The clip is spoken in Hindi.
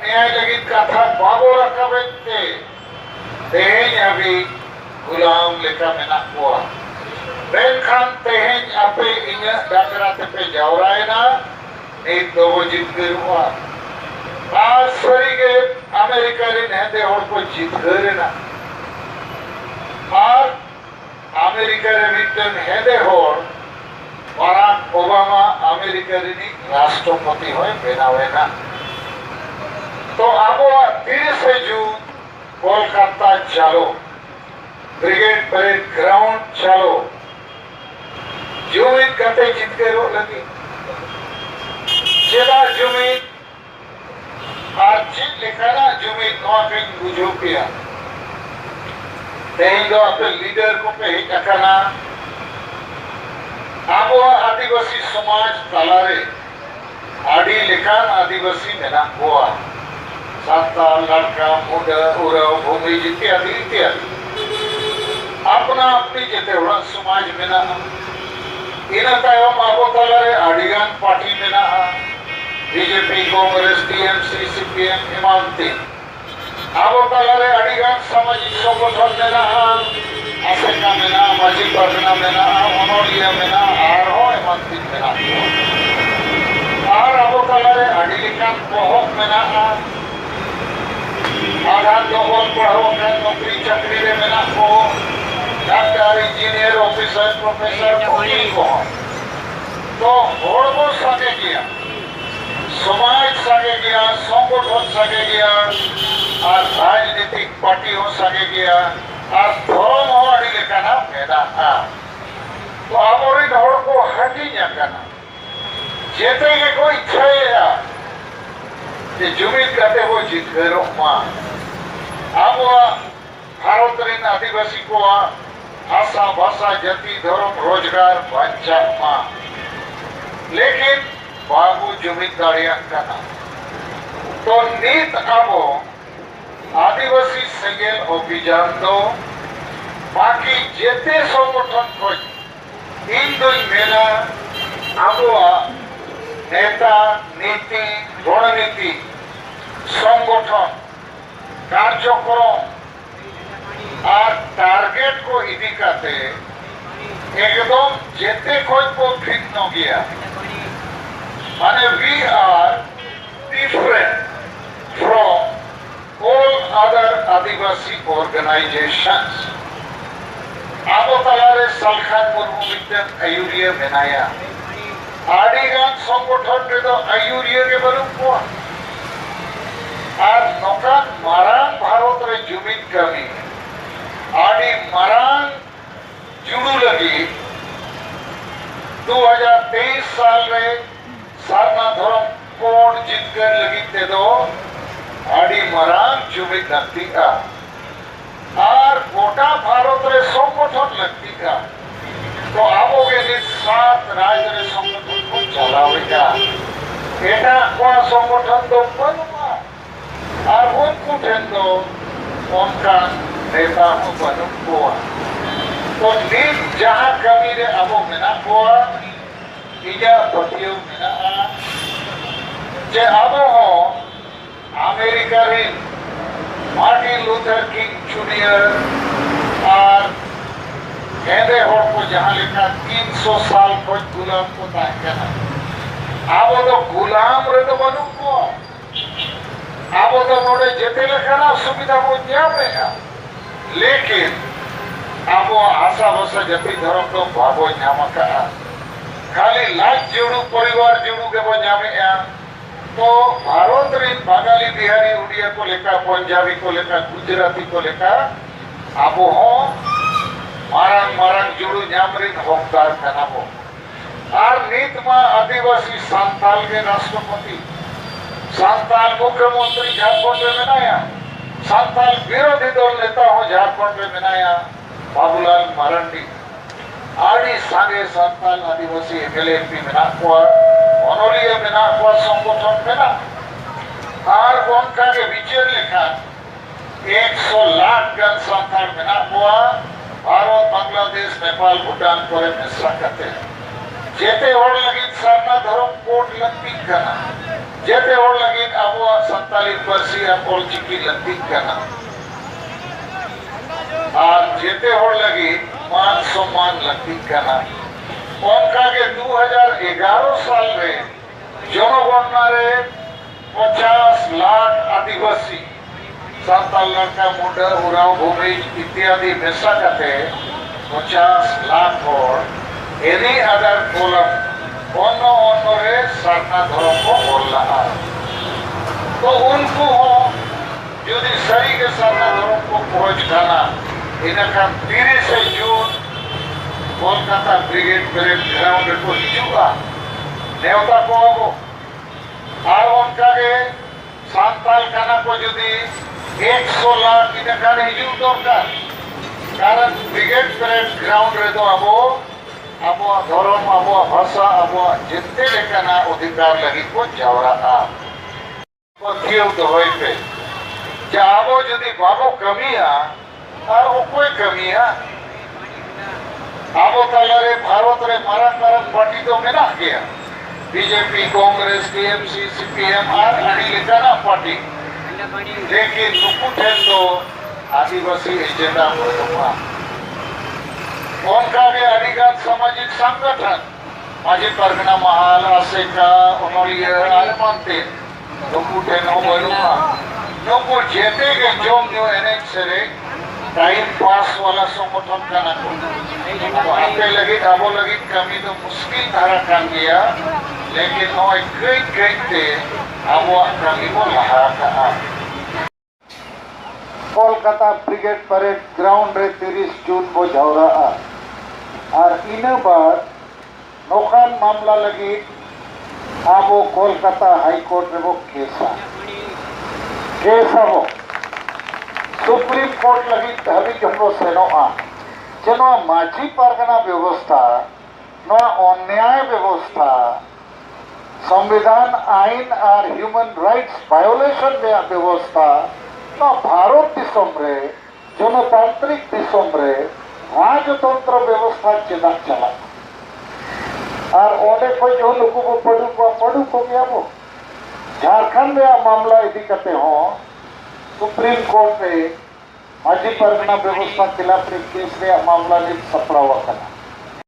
न्याय लगी कथा बाबो रकाबते तेहें अभी गुलाम लेका मेना कोआ बेनखान तेहें आपे इन्हें डाकरा तेपे जावराए ना नीत दो जितगर हुआ आज सरी के अमेरिका रे नहते और को जितगर ना और अमेरिका रे मिटन हेदे होर बाराक ओबामा अमेरिका रे नी राष्ट्रपति होए बेनावे ना तो आबो 30 जून कोलकाता चलो ब्रिगेड परेड ग्राउंड चलो जुमिन कते जितके रो लगी जेदा जुमिन आज लिखाना जुमिन नवा कहीं बुझो किया तेही दो अपने लीडर को पे ही टकराना आबो आदिवासी समाज तलारे आदि लिखान आदिवासी मेना हुआ साता लड़का मुड़ा उराव भूमि इत्यादि इत्यादि अपना अपनी जेते हुआ समाज मेना इना तायम आबो तलारे आदिगान पार्टी मेना बीजेपी कांग्रेस टीएमसी सीपीएम इमामती आबो तलारे आदिगान सामाजिक संगठन मेना आसेका मेना माजी परगना मेना ओनोलिया मेना आरो इमामती मेना आर आबो तलारे आदिलिकान पोहक मेना आधार दोबल पढ़ो के नौकरी चाकरी रे मेना को डॉक्टर इंजीनियर ऑफिसर प्रोफेसर को तो होड़बो सके गया समाज सके गया संगठन सके गया और राजनीतिक पार्टी हो सके गया और धर्म हो अड़ी लेकाना मेना तो आबोरी होड़ को हटी जाना जेते के कोई इच्छा जे जुमिन करते वो जीत गए मां अब भारत रीन आदिवासी को आशा भाषा जाति धर्म रोजगार बांचा मां लेकिन बाबू जुमिनदारिया करना तो नीत अब आदिवासी संगेल अभियान दो बाकी जेते संगठन को इन दो मेला अब नेता नीति रणनीति संगठन कार्यक्रम और टारगेट को इदी करते एकदम जेते खोज को भिन्न गया माने we are different from all other Adivasi organisations आबो तलारे सलखान मुर्मू मिटन आयुरिया बनाया आदिगान संगठन रे तो आयुरिया के बलु को और नौकान मारान भारत रे जुमिन कमी आदि मारान जुड़ू लगी 2023 साल रे सारना धर्म कोड जितकर लगी ते दो आदि मारान जुमिन लगती का और गोटा भारत रे संगठन लगती का तो आबोगे नि 7 राज्य रे संगठन को चलावेगा एटा को संगठन तो बनवा और उनको ठेंदो उनका नेता हो बनवा तो नीत जहाँ कमी रे अबो मेना हुआ इजा पतियों मेना जे अबो हो अमेरिका रे मार्टिन लूथर किंग जूनियर और हेदे होड़ को जहाँ लिखा 300 साल को गुलाम को ताकना अब तो गुलाम रे तो बनू को अब तो नोड़े जेते लेखना सुविधा वो जावे लेकिन अब आशा भरोसा जति धर्म तो भावो न्यामका खाली लाख जोड़ू परिवार जोड़ू के वो जावे तो भारत रे बंगाली बिहारी उड़िया को लेकर पंजाबी को लेकर गुजराती को लेकर अब हो मारंग मारंग जुड़ू न्यामरिन हकदार करना हो और नीत में आदिवासी संताल के राष्ट्रपति संताल मुख्यमंत्री झारखंड में बनाया संताल विरोधी दल नेता हो झारखंड में बनाया बाबूलाल मरांडी आदि सागे संताल आदिवासी एमएलए एमपी मेना को ओनोलिया मेना को संगठन मेना और उनका के विचार लेखा 100 लाख गण संताल मेना को भारत बांग्लादेश नेपाल भूटान पर मिश्रा करते हैं जेते और लगी सरना धर्म कोट लगती करना जेते और लगी अब संताली परसी और चिकी लगती करना और जेते और लगी मान सम्मान लगती करना उनका के 2011 साल में जनगणना रे 50 लाख आदिवासी सान्ताल लड़का मुंडा उराव भूमिज इत्यादि मेसा करते 50 लाख और एनी अदर कोलम ono रे सारना धर्म को बोल रहा तो उनको यदि सही के सारना धर्म को पहुंच खाना इनका 30 जून कोलकाता ब्रिगेड परेड ग्राउंड को हिजुआ नेवता को आगो और उनका के सान्ताल खाना को यदि 100 लाख इनका हिजू दरकार कारण ब्रिगेड परेड ग्राउंड रे तो अब अब धर्म अब भाषा अब जितने लेकाना अधिकार लगी को जावरा क्यों दवाई पे जाबो यदि बाबो कमिया और वो कोई कमिया अब तलारे भारत रे मारक पार्टी तो मेना गया बीजेपी कांग्रेस टीएमसी सीपीएम और अड़ी लेकाना पार्टी लेकिन नुकुठे तो आदिवासी एजेंडा बदमा उनका भी अधिकार सामाजिक संगठन माजी परगना महाल आसेका उनोलिया आलमंते नुकुठे नो बनुमा नुकु जेते के जोम जो एनेक्स रे टाइम पास वाला संगठन का ना को आपके लगी आबो लगी कमी तो मुश्किल धारा काम किया लेकिन नो एक ते आबो कमी को लहा का कोलकाता ब्रिगेड परेड ग्राउंड रे 30 जून को जावरा और इन बाद नौकान मामला लगी आबो कोलकाता हाई कोर्ट रे वो केस हो सुप्रीम कोर्ट लगी हबी जमरो सेनो जेनो माझी परगना व्यवस्था नो अन्याय व्यवस्था संविधान आईन और ह्यूमन राइट्स वायोलेशन व्यवस्था नो भारत दिसम रे जनतांत्रिक दिसम रे राजतंत्र व्यवस्था चेदा चला और ओडे को जो लोगों को पढ़ू को गया वो झारखंड में मामला इदी करते हो सुप्रीम कोर्ट में माझी परगना व्यवस्था खिलाफ केस रे मामला ने सपड़ा हुआ